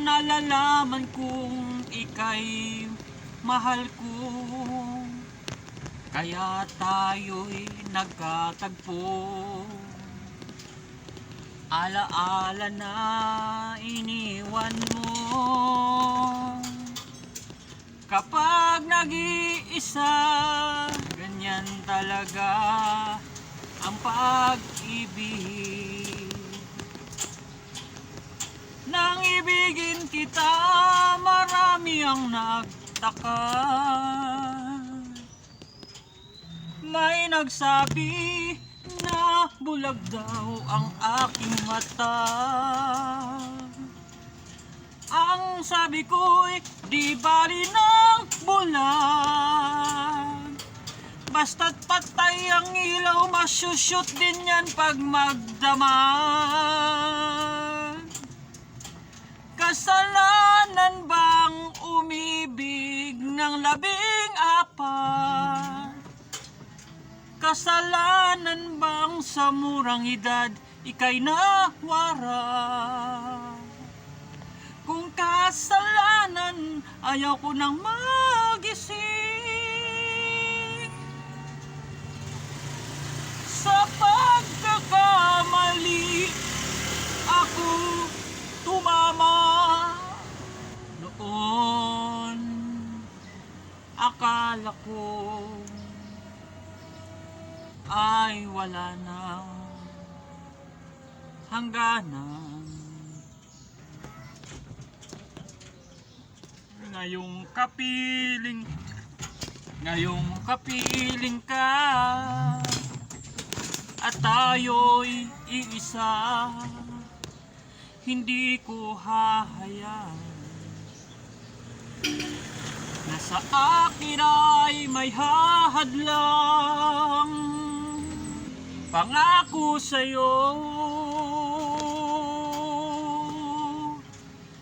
nalalaman kong ika'y mahal ko, kaya tayo'y nagkatagpo. Alaala na iniwan mo, kapag nag-iisa, ganyan talaga ang pag-ibig. Nang ibigin kita, marami ang nagtaka. May nagsabi na bulag daw ang aking mata. Ang sabi ko'y di bali ng bulag, basta't patay ang ilaw, masushoot din yan pag magdamag. Kasalanan bang umibig ng 14? Kasalanan bang sa murang edad ika'y nawara? Kung kasalanan, ayaw ko nang magising sa pagkakamali. Ako tumama noon, akala ko ay wala na hangganan. Ngayong kapiling ka at tayo'y iisa, hindi ko hahayaan na sa akin ay may hahadlang. Pangako sa'yo,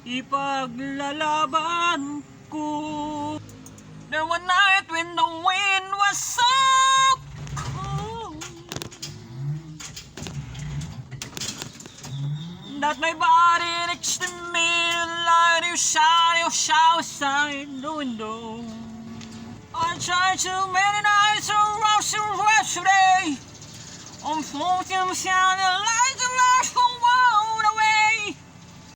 ipaglalaban ko. There one night when the wind was so cold that my body next to me like you shine outside the window. I tried too many nights to rush today. I'm floating beside the light of life.